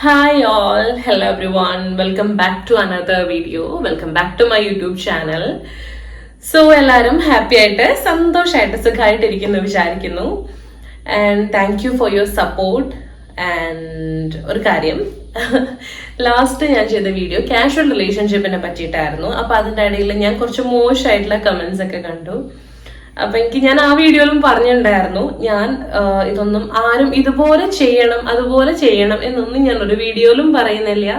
Hi all, hello everyone, welcome back to another video, welcome back to my YouTube channel. So എല്ലാവരും happy ആയിട്ട് സന്തോഷമായിട്ട് സുഖമായിട്ടിരിക്കുന്നു വിചാരിക്കുന്നു. And thank you for your support. And ഒരു കാര്യം, last ഞാൻ ചെയ്ത വീഡിയോ കാഷ്വൽ റിലേഷൻഷിപ്പിനെ പറ്റിയിട്ടായിരുന്നു. അപ്പൊ അതിൻ്റെ ഇടയിൽ ഞാൻ കുറച്ച് മോശമായിട്ടുള്ള കമന്റ്സ് ഒക്കെ കണ്ടു. അപ്പൊ ഞാൻ ആ വീഡിയോയിലും പറഞ്ഞിട്ടുണ്ടായിരുന്നു, ഞാൻ ഇതൊന്നും ആരും ഇതുപോലെ ചെയ്യണം അതുപോലെ ചെയ്യണം എന്നൊന്നും ഞാൻ ഒരു വീഡിയോയിലും പറയുന്നില്ല.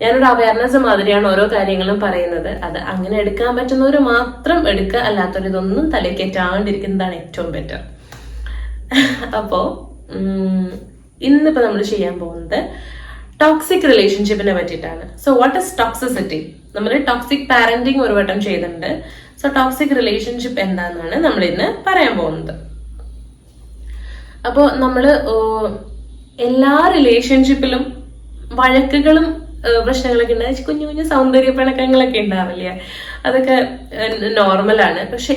ഞാനൊരു അവയർനെസ് മാതിരിയാണ് ഓരോ കാര്യങ്ങളും പറയുന്നത്. അത് അങ്ങനെ എടുക്കാൻ പറ്റുന്നവര് മാത്രം എടുക്കുക, അല്ലാത്തവർ ഇതൊന്നും തലക്കേറ്റാണ്ടിരിക്കുന്നതാണ് ഏറ്റവും ബെറ്റർ. അപ്പോ ഇന്നിപ്പോ നമ്മൾ ചെയ്യാൻ പോകുന്നത് ടോക്സിക് റിലേഷൻഷിപ്പിനെ പറ്റിയിട്ടാണ്. So what is toxicity? നമ്മൾ ടോക്സിക് പാരന്റിങ് ഒരു വട്ടം ചെയ്തിട്ടുണ്ട്. സോ ടോക്സിക് റിലേഷൻഷിപ്പ് എന്താണെന്നാണ് നമ്മൾ ഇന്ന് പറയാൻ പോകുന്നത്. അപ്പോൾ നമ്മൾ എല്ലാ റിലേഷൻഷിപ്പിലും വഴക്കുകളും പ്രശ്നങ്ങളൊക്കെ ഉണ്ടാകും, കുഞ്ഞു കുഞ്ഞു സൗന്ദര്യ പിണക്കങ്ങളൊക്കെ ഉണ്ടാവില്ല, അതൊക്കെ നോർമലാണ്. പക്ഷെ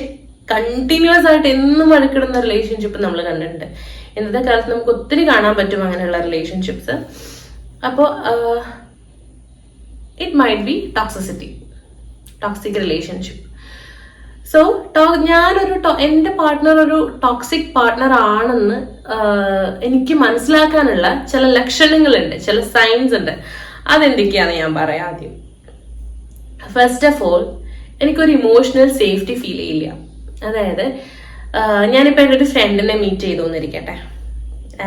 കണ്ടിന്യൂസ് ആയിട്ട് എന്നും വഴക്കിടുന്ന റിലേഷൻഷിപ്പ് നമ്മൾ കണ്ടിട്ടുണ്ട്. ഇന്നത്തെ കാലത്ത് നമുക്ക് ഒത്തിരി കാണാൻ പറ്റും അങ്ങനെയുള്ള റിലേഷൻഷിപ്സ്. അപ്പോൾ it might be toxicity, toxic relationship. So എന്റെ പാർട്ട്ണർ ഒരു ടോക്സിക് പാർട്ട്ണർ ആണെന്ന് എനിക്ക് മനസ്സിലാക്കാനുള്ള ചില ലക്ഷണങ്ങളുണ്ട്, ചില സൈൻസ് ഉണ്ട്. അതെന്തൊക്കെയാന്ന് ഞാൻ പറയാം ആദ്യം. ഫസ്റ്റ് ഓഫ് ഓൾ, എനിക്കൊരു ഇമോഷണൽ സേഫ്റ്റി ഫീൽ ചെയ്യില്ല. അതായത് ഞാനിപ്പോ എൻ്റെ ഒരു ഫ്രണ്ടിനെ മീറ്റ് ചെയ്തു എന്നിരിക്കട്ടെ,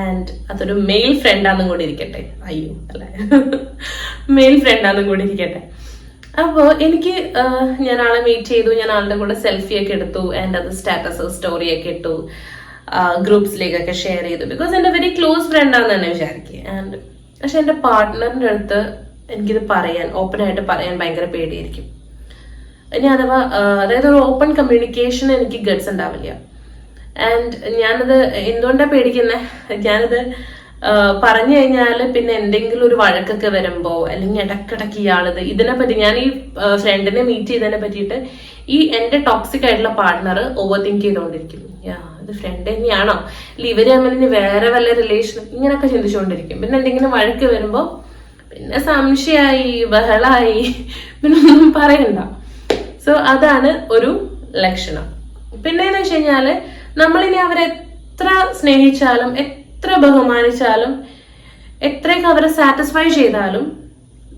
ആൻഡ് അതൊരു മെയിൽ ഫ്രണ്ടാന്നും കൂടി ഇരിക്കട്ടെ, അയ്യോ അല്ലെ, മെയിൽ ഫ്രണ്ടാന്നും കൂടി ഇരിക്കട്ടെ. അപ്പോൾ എനിക്ക് ഞാൻ ആളെ മീറ്റ് ചെയ്തു, ഞാൻ ആളുടെ കൂടെ സെൽഫി ഒക്കെ എടുത്തു, ആൻഡ് അത് സ്റ്റാറ്റസ് സ്റ്റോറി ഒക്കെ ഇട്ടു, ഗ്രൂപ്പ്സിലേക്കൊക്കെ ഷെയർ ചെയ്തു, ബിക്കോസ് എൻ്റെ വെരി ക്ലോസ് ഫ്രണ്ടാന്ന് തന്നെ വിചാരിക്കുക. ആൻഡ് പക്ഷെ എൻ്റെ പാർട്ട്ണറിൻ്റെ അടുത്ത് എനിക്കിത് ഓപ്പൺ ആയിട്ട് പറയാൻ ഭയങ്കര പേടിയായിരിക്കും. ഇനി അഥവാ അതായത് ഒരു ഓപ്പൺ കമ്മ്യൂണിക്കേഷൻ എനിക്ക് ഗട്സ് ഉണ്ടാവില്ല. ആൻഡ് ഞാനത് എന്തുകൊണ്ടാണ് പേടിക്കുന്നത്? ഞാനത് പറഞ്ഞു കഴിഞ്ഞാൽ പിന്നെ എന്തെങ്കിലും ഒരു വഴക്കൊക്കെ വരുമ്പോ, അല്ലെങ്കിൽ ഇടക്കിടക്ക് ഇതിനെപ്പറ്റി ഞാൻ ഈ ഫ്രണ്ടിനെ മീറ്റ് ചെയ്തതിനെ പറ്റിയിട്ട് ഈ എന്റെ ടോക്സിക് ആയിട്ടുള്ള പാർട്ട്ണർ ഓവർ തിങ്ക് ചെയ്തുകൊണ്ടിരിക്കും. ഇത് ഫ്രണ്ട് തന്നെയാണോ, അല്ല ഇവര് തമ്മിൽ വേറെ വല്ല റിലേഷൻ, ഇങ്ങനെയൊക്കെ ചിന്തിച്ചുകൊണ്ടിരിക്കും. പിന്നെ എന്തെങ്കിലും വഴക്ക് വരുമ്പോ പിന്നെ സംശയമായി, ബഹളായി, പിന്നെ ഒന്നും പറയണ്ട. സോ അതാണ് ഒരു ലക്ഷണം. പിന്നെന്ന് വെച്ച് കഴിഞ്ഞാല് നമ്മളിനി അവരെ എത്ര സ്നേഹിച്ചാലും, എത്ര ബഹുമാനിച്ചാലും, എത്രയൊക്കെ അവരെ സാറ്റിസ്ഫൈ ചെയ്താലും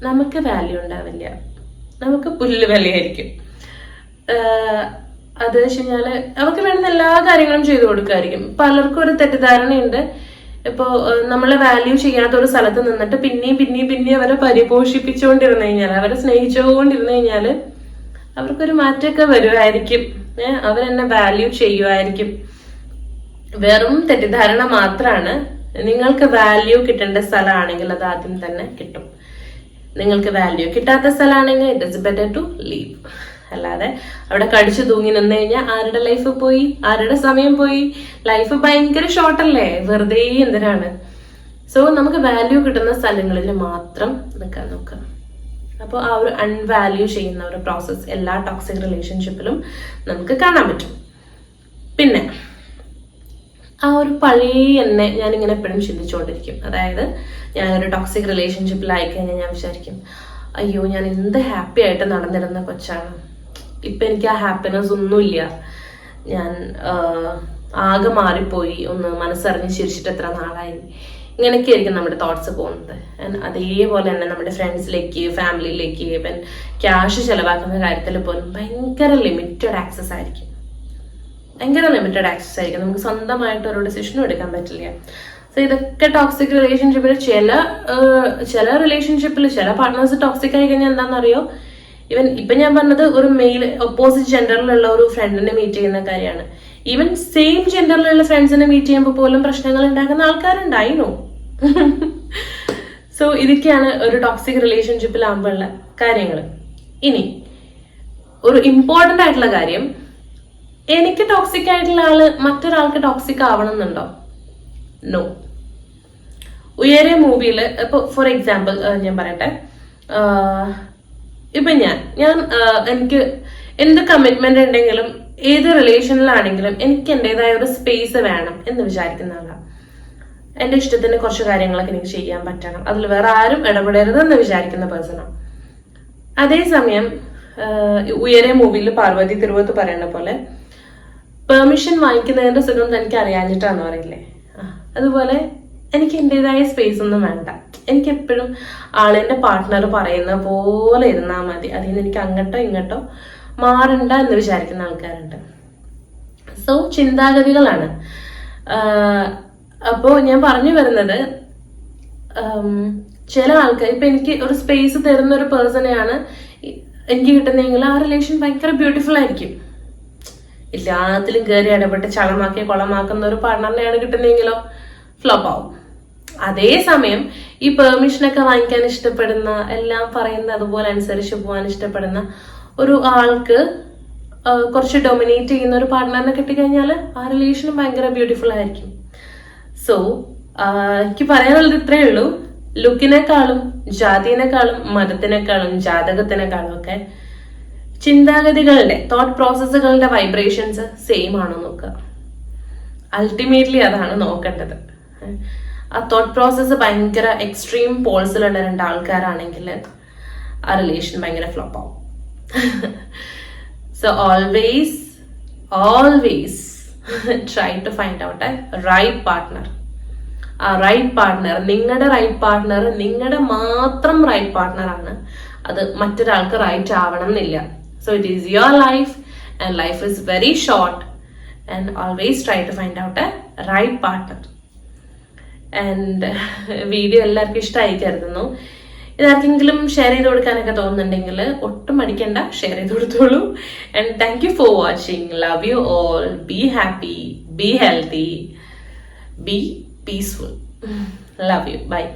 നമുക്ക് വാല്യൂ ഉണ്ടാവില്ല, നമുക്ക് പുല്ല് വിലയായിരിക്കും. അത് വെച്ച് കഴിഞ്ഞാല് അവർക്ക് വേണ്ടുന്ന എല്ലാ കാര്യങ്ങളും ചെയ്തു കൊടുക്കായിരിക്കും. പലർക്കും ഒരു തെറ്റിദ്ധാരണയുണ്ട്, ഇപ്പോ നമ്മളെ വാല്യൂ ചെയ്യാത്ത ഒരു സ്ഥലത്ത് നിന്നിട്ട് പിന്നെയും അവരെ പരിപോഷിപ്പിച്ചുകൊണ്ടിരുന്നു കഴിഞ്ഞാൽ, അവരെ സ്നേഹിച്ചുകൊണ്ടിരുന്നു കഴിഞ്ഞാല് അവർക്കൊരു മാറ്റമൊക്കെ വരുമായിരിക്കും, അവരെന്നെ വാല്യൂ ചെയ്യുമായിരിക്കും. വെറും തെറ്റിദ്ധാരണ മാത്രമാണ്. നിങ്ങൾക്ക് വാല്യൂ കിട്ടേണ്ട സ്ഥലമാണെങ്കിൽ അത് ആദ്യം തന്നെ കിട്ടും. നിങ്ങൾക്ക് വാല്യൂ കിട്ടാത്ത സ്ഥലമാണെങ്കിൽ it is better to leave. അല്ലാതെ അവിടെ കടിച്ചു തൂങ്ങി നിന്ന് കഴിഞ്ഞാൽ ആരുടെ ലൈഫ് പോയി, ആരുടെ സമയം പോയി? ലൈഫ് ഭയങ്കര ഷോർട്ടല്ലേ, വെറുതെ എന്തിനാണ്? സോ നമുക്ക് വാല്യൂ കിട്ടുന്ന സ്ഥലങ്ങളിൽ മാത്രം നിൽക്കാൻ നോക്കാം. അപ്പോൾ ആ ഒരു അൺവാല്യൂ ചെയ്യുന്ന ഒരു പ്രോസസ് എല്ലാ ടോക്സിക് റിലേഷൻഷിപ്പിലും നമുക്ക് കാണാൻ പറ്റും. പിന്നെ ആ ഒരു പഴയ എന്നെ ഞാനിങ്ങനെ എപ്പോഴും ചിന്തിച്ചുകൊണ്ടിരിക്കും. അതായത് ഞാനൊരു ടോക്സിക് റിലേഷൻഷിപ്പിലായി കഴിഞ്ഞാൽ ഞാൻ വിചാരിക്കും, അയ്യോ ഞാൻ എന്ത് ഹാപ്പി ആയിട്ട് നടന്നിരുന്ന കൊച്ചാണ്, ഇപ്പൊ എനിക്ക് ആ ഹാപ്പിനെസ് ഒന്നുമില്ല, ഞാൻ ആകെ മാറിപ്പോയി, ഒന്ന് മനസ്സറിഞ്ഞ് ചിരിച്ചിട്ട് എത്ര നാളായി, ഇങ്ങനെയൊക്കെ ആയിരിക്കും നമ്മുടെ തോട്ട്സ് പോകുന്നത്. അതേപോലെ തന്നെ നമ്മുടെ ഫ്രണ്ട്സിലേക്ക്, ഫാമിലിയിലേക്ക്, ഇവൻ ക്യാഷ് ചെലവാക്കുന്ന കാര്യത്തിൽ പോലും ഭയങ്കര ലിമിറ്റഡ് ആക്സസ് ആയിരിക്കും. നമുക്ക് സ്വന്തമായിട്ട് ഒരു ഡിസിഷനും എടുക്കാൻ പറ്റില്ല. സോ ഇതൊക്കെ ടോക്സിക് റിലേഷൻഷിപ്പിൽ ചില റിലേഷൻഷിപ്പിൽ ചില പാർട്ട്നേഴ്സ് ടോക്സിക് ആയി കഴിഞ്ഞാൽ എന്താണെന്നറിയോ, ഇപ്പൊ ഞാൻ പറഞ്ഞത് ഒരു മെയിൽ ഓപ്പോസിറ്റ് ജെൻഡറിലുള്ള ഒരു ഫ്രണ്ടിനെ മീറ്റ് ചെയ്യുന്ന കാര്യമാണ്. ഈവൻ സെയിം ജെൻഡറിലുള്ള ഫ്രണ്ട്സിനെ മീറ്റ് ചെയ്യുമ്പോൾ പോലും പ്രശ്നങ്ങൾ ഉണ്ടാക്കുന്ന ആൾക്കാരുണ്ടായിരുന്നു. സോ ഇതൊക്കെയാണ് ഒരു ടോക്സിക് റിലേഷൻഷിപ്പിലാകുമ്പോഴുള്ള കാര്യങ്ങൾ. ഇനി ഒരു ഇമ്പോർട്ടന്റ് ആയിട്ടുള്ള കാര്യം, എനിക്ക് ടോക്സിക് ആയിട്ടുള്ള ആള് മറ്റൊരാൾക്ക് ടോക്സിക് ആവണം എന്നുണ്ടോ? നോ. ഉയരെ മൂവിയില് ഇപ്പൊ ഫോർ എക്സാമ്പിൾ ഞാൻ പറയട്ടെ, ഇപ്പൊ ഞാൻ എനിക്ക് എന്ത് കമ്മിറ്റ്മെന്റ് ഉണ്ടെങ്കിലും ഏത് റിലേഷനിലാണെങ്കിലും എനിക്ക് എന്റേതായ ഒരു സ്പേസ് വേണം എന്ന് വിചാരിക്കുന്ന ആളാണ്. എൻ്റെ ഇഷ്ടത്തിന് കുറച്ച് കാര്യങ്ങളൊക്കെ എനിക്ക് ചെയ്യാൻ പറ്റണം, അതിൽ വേറെ ആരും ഇടപെടരുതെന്ന് വിചാരിക്കുന്ന പേഴ്സണാണ്. അതേസമയം ഉയരെ മൂവിയിൽ പാർവതി തിരുവത്ത് പറയുന്ന പോലെ പെർമിഷൻ വാങ്ങിക്കുന്നതിന്റെ സുഖം തനിക്ക് അറിയാഞ്ഞിട്ടാന്ന് പറയില്ലേ, അതുപോലെ എനിക്ക് എൻ്റെതായ സ്പേസ് ഒന്നും വേണ്ട. എനിക്ക് എപ്പോഴും ആളെന്റെ പാർട്ട്ണർ പറയുന്ന പോലെ ഇരുന്നാൽ മതി, അതിൽ നിന്ന് എനിക്ക് അങ്ങോട്ടോ ഇങ്ങോട്ടോ മാറണ്ട എന്ന് വിചാരിക്കുന്ന ആൾക്കാരുണ്ട്. സോ ചിന്താഗതികളാണ്. അപ്പോൾ ഞാൻ പറഞ്ഞു വരുന്നത്, ചില ആൾക്കാർ ഇപ്പൊ എനിക്ക് ഒരു സ്പേസ് തരുന്ന ഒരു പേഴ്സണെയാണ് എനിക്ക് കിട്ടുന്നതെങ്കിൽ ആ റിലേഷൻ ഭയങ്കര ബ്യൂട്ടിഫുൾ ആയിരിക്കും. എല്ലാത്തിലും കയറി ഇടപെട്ട് ചളമാക്കി കുളമാക്കുന്ന ഒരു പാർട്ണറിനെയാണ് കിട്ടുന്നതെങ്കിലോ ഫ്ലോപ്പ് ആവും. അതേസമയം ഈ പെർമിഷനൊക്കെ വാങ്ങിക്കാൻ ഇഷ്ടപ്പെടുന്ന, എല്ലാം പറയുന്ന അതുപോലെ അനുസരിച്ച് പോകാൻ ഇഷ്ടപ്പെടുന്ന ഒരു ആൾക്ക് കുറച്ച് ഡൊമിനേറ്റ് ചെയ്യുന്ന ഒരു പാർട്ട്ണറിനെ കിട്ടിക്കഴിഞ്ഞാൽ ആ റിലേഷനും ഭയങ്കര ബ്യൂട്ടിഫുൾ ആയിരിക്കും. സോ എനിക്ക് പറയാനുള്ളത് ഇത്രയേ ഉള്ളൂ. ലുക്കിനെക്കാളും ജാതിനേക്കാളും മതത്തിനേക്കാളും ജാതകത്തിനേക്കാളും ഒക്കെ ചിന്താഗതികളുടെ തോട്ട് പ്രോസസ്സുകളുടെ വൈബ്രേഷൻസ് സെയിം ആണോ നോക്കുക. അൾട്ടിമേറ്റ്ലി അതാണ് നോക്കേണ്ടത്. ആ തോട്ട് പ്രോസസ്സ് ഭയങ്കര എക്സ്ട്രീം പോൾസിലുള്ള രണ്ടാൾക്കാരാണെങ്കിൽ ആ റിലേഷൻ ഭയങ്കര ഫ്ലോപ്പ് ആവും. So always try to find out a right partner. ആ റൈറ്റ് പാർട്ട്ണർ, നിങ്ങളുടെ റൈറ്റ് പാർട്ട്ണർ നിങ്ങളുടെ മാത്രം റൈറ്റ് പാർട്ട്ണർ ആണ്. അത് മറ്റൊരാൾക്ക് റൈറ്റ് ആവണം എന്നില്ല. So it is your life and life is very short and always try to find out a right partner. And video എല്ലാവർക്കും ഇഷ്ടമായി കരുതുന്നു. ഇതാർക്കെങ്കിലും ഷെയർ ചെയ്ത് കൊടുക്കാനൊക്കെ തോന്നുന്നുണ്ടെങ്കിൽ ഒട്ടും മടിക്കണ്ട, ഷെയർ ചെയ്ത് കൊടുത്തോളൂ. And thank you for watching. Love you all. Be happy, be healthy, B peaceful. Love you. Bye.